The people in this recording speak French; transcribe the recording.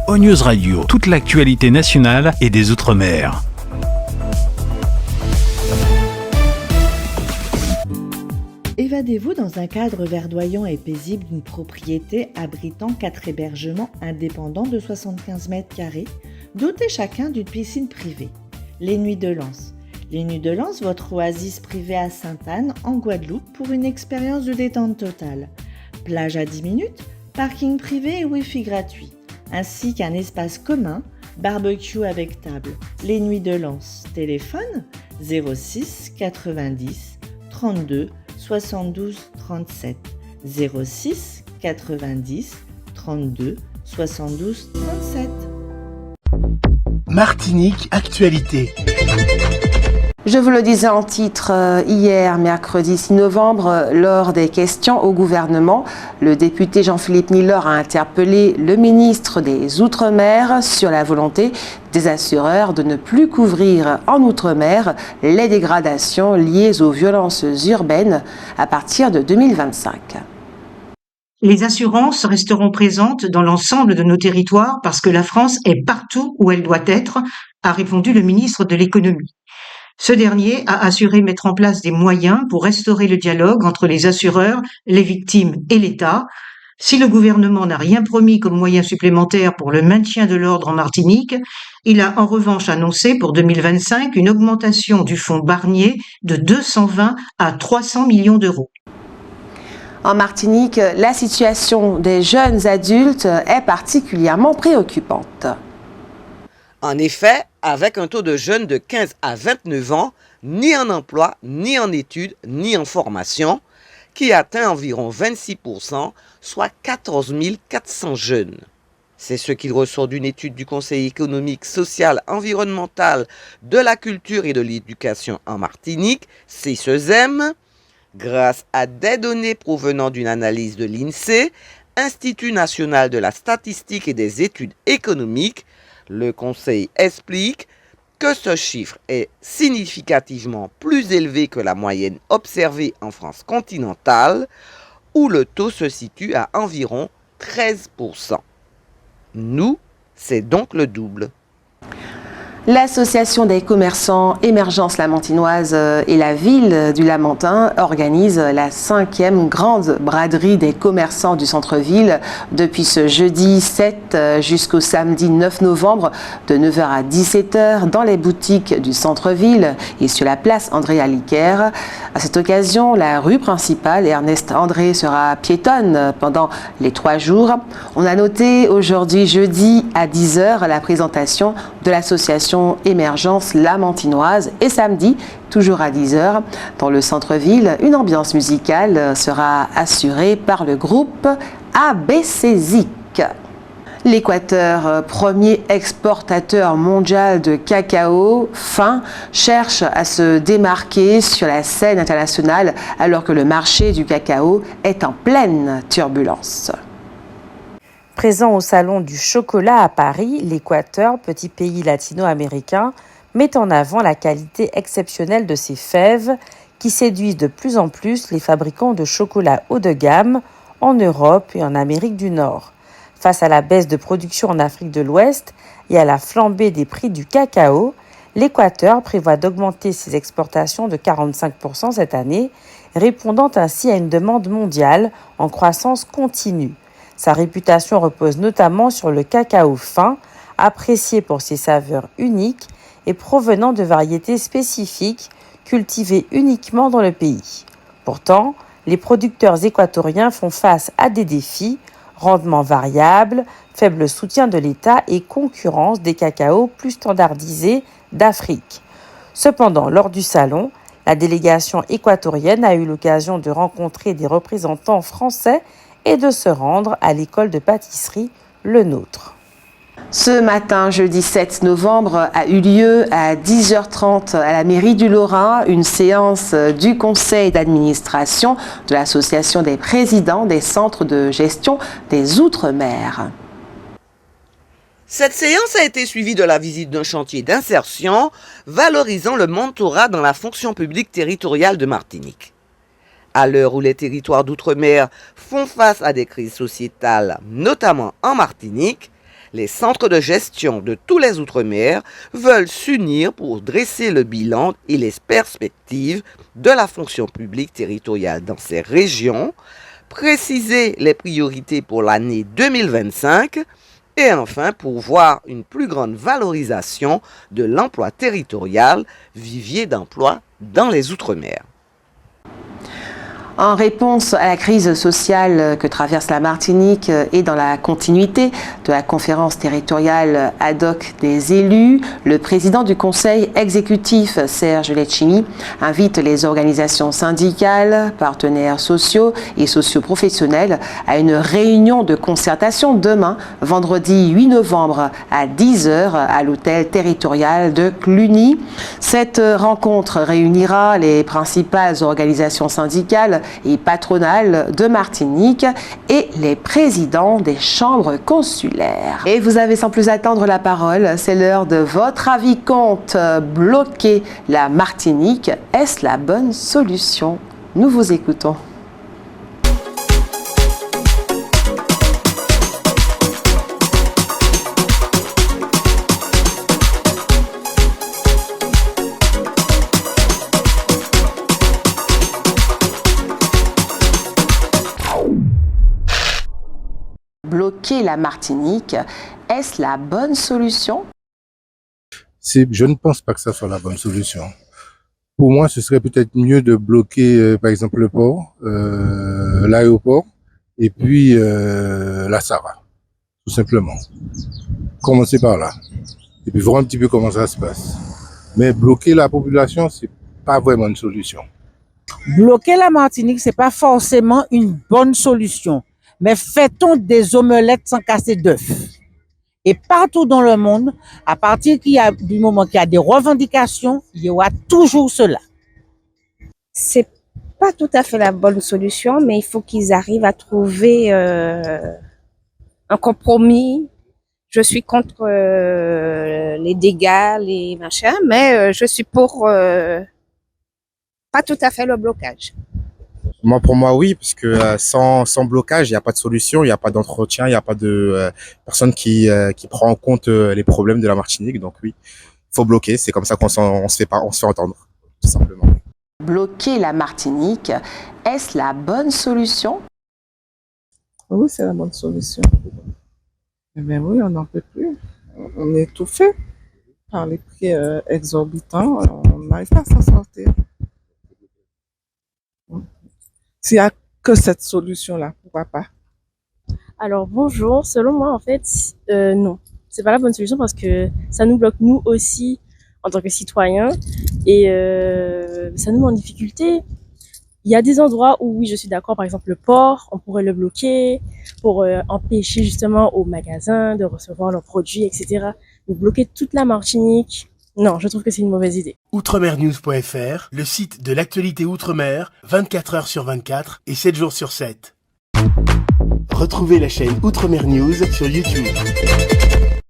ONews Radio, toute l'actualité nationale et des Outre-mer. Évadez-vous dans un cadre verdoyant et paisible d'une propriété abritant 4 hébergements indépendants de 75 mètres carrés, dotés chacun d'une piscine privée. Les Nuits de Lens. Les Nuits de Lens, votre oasis privée à Sainte-Anne, en Guadeloupe, pour une expérience de détente totale. Plage à 10 minutes, parking privé et Wi-Fi gratuit, ainsi qu'un espace commun, barbecue avec table. Les Nuits de Lens. Téléphone 06 90 32 72 37 06 90 32 72 37. Martinique Actualité. Je vous le disais en titre hier, mercredi 6 novembre, lors des questions au gouvernement, le député Jean-Philippe Nilor a interpellé le ministre des Outre-mer sur la volonté des assureurs de ne plus couvrir en Outre-mer les dégradations liées aux violences urbaines à partir de 2025. Les assurances resteront présentes dans l'ensemble de nos territoires parce que la France est partout où elle doit être, a répondu le ministre de l'Économie. Ce dernier a assuré mettre en place des moyens pour restaurer le dialogue entre les assureurs, les victimes et l'État. Si le gouvernement n'a rien promis comme moyen supplémentaire pour le maintien de l'ordre en Martinique, il a en revanche annoncé pour 2025 une augmentation du fonds Barnier de 220 à 300 millions d'euros. En Martinique, la situation des jeunes adultes est particulièrement préoccupante. En effet, avec un taux de jeunes de 15 à 29 ans, ni en emploi, ni en études, ni en formation, qui atteint environ 26%, soit 14 400 jeunes. C'est ce qu'il ressort d'une étude du Conseil économique, social, environnemental, de la culture et de l'éducation en Martinique, CESEM, grâce à des données provenant d'une analyse de l'INSEE, Institut national de la statistique et des études économiques. Le Conseil explique que ce chiffre est significativement plus élevé que la moyenne observée en France continentale, où le taux se situe à environ 13%. Nous, c'est donc le double. L'association des commerçants Émergence Lamantinoise et la ville du Lamentin organisent la 5e grande braderie des commerçants du centre-ville depuis ce jeudi 7 jusqu'au samedi 9 novembre de 9h à 17h dans les boutiques du centre-ville et sur la place André Aliquer. À cette occasion, la rue principale Ernest André sera piétonne pendant les 3 jours. On a noté aujourd'hui jeudi à 10h la présentation de l'association Émergence Lamantinoise et samedi, toujours à 10h, dans le centre-ville, une ambiance musicale sera assurée par le groupe ABC Zik. L'Équateur, premier exportateur mondial de cacao fin, cherche à se démarquer sur la scène internationale alors que le marché du cacao est en pleine turbulence. Présent au Salon du chocolat à Paris, l'Équateur, petit pays latino-américain, met en avant la qualité exceptionnelle de ses fèves qui séduisent de plus en plus les fabricants de chocolat haut de gamme en Europe et en Amérique du Nord. Face à la baisse de production en Afrique de l'Ouest et à la flambée des prix du cacao, l'Équateur prévoit d'augmenter ses exportations de 45% cette année, répondant ainsi à une demande mondiale en croissance continue. Sa réputation repose notamment sur le cacao fin, apprécié pour ses saveurs uniques et provenant de variétés spécifiques cultivées uniquement dans le pays. Pourtant, les producteurs équatoriens font face à des défis, rendement variable, faible soutien de l'État et concurrence des cacaos plus standardisés d'Afrique. Cependant, lors du salon, la délégation équatorienne a eu l'occasion de rencontrer des représentants français et de se rendre à l'école de pâtisserie Le Nôtre. Ce matin, jeudi 7 novembre, a eu lieu à 10h30 à la mairie du Lorrain une séance du conseil d'administration de l'association des présidents des centres de gestion des Outre-mer. Cette séance a été suivie de la visite d'un chantier d'insertion valorisant le mentorat dans la fonction publique territoriale de Martinique. À l'heure où les territoires d'outre-mer font face à des crises sociétales, notamment en Martinique, Les centres de gestion de tous les Outre-mer veulent s'unir pour dresser le bilan et les perspectives de la fonction publique territoriale dans ces régions, préciser les priorités pour l'année 2025 et enfin pourvoir une plus grande valorisation de l'emploi territorial, vivier d'emploi dans les Outre-mer. En réponse à la crise sociale que traverse la Martinique et dans la continuité de la conférence territoriale ad hoc des élus, le président du conseil exécutif, Serge Letchimy, invite les organisations syndicales, partenaires sociaux et socioprofessionnels à une réunion de concertation demain, vendredi 8 novembre à 10h à l'hôtel territorial de Cluny. Cette rencontre réunira les principales organisations syndicales et patronales de Martinique et les présidents des chambres consulaires. Et vous avez sans plus attendre la parole, c'est l'heure de votre avis compte. Bloquer la Martinique, est-ce la bonne solution? Nous vous écoutons. Bloquer la Martinique, est-ce la bonne solution? Je ne pense pas que ça soit la bonne solution. Pour moi, ce serait peut-être mieux de bloquer, par exemple, le port, l'aéroport, et puis la Sahara, tout simplement. Commencer par là, et puis voir un petit peu comment ça se passe. Mais bloquer la population, c'est pas vraiment une solution. Bloquer la Martinique, c'est pas forcément une bonne solution. Mais fait-on des omelettes sans casser d'œufs? Et partout dans le monde, à partir du moment qu'il y a des revendications, il y aura toujours cela. C'est pas tout à fait la bonne solution, mais il faut qu'ils arrivent à trouver un compromis. Je suis contre les dégâts, les machins, mais je suis pour pas tout à fait le blocage. Pour moi, oui, parce que sans blocage, il n'y a pas de solution, il n'y a pas d'entretien, il n'y a pas de personne qui prend en compte les problèmes de la Martinique. Donc oui, il faut bloquer. C'est comme ça qu'on se fait entendre, tout simplement. Bloquer la Martinique, est-ce la bonne solution? Oui, c'est la bonne solution. Eh bien oui, on n'en peut plus. On est étouffé par les prix exorbitants. On n'arrive pas à s'en sortir. S'il n'y a que cette solution-là, pourquoi pas? Alors bonjour, selon moi en fait, non. C'est pas la bonne solution parce que ça nous bloque nous aussi en tant que citoyens et ça nous met en difficulté. Il y a des endroits où oui je suis d'accord, par exemple le port, on pourrait le bloquer pour empêcher justement aux magasins de recevoir leurs produits, etc. Mais bloquer toute la Martinique, non, je trouve que c'est une mauvaise idée. Outremernews.fr, le site de l'actualité Outre-mer, 24 heures sur 24 et 7 jours sur 7. Retrouvez la chaîne Outremer News sur YouTube.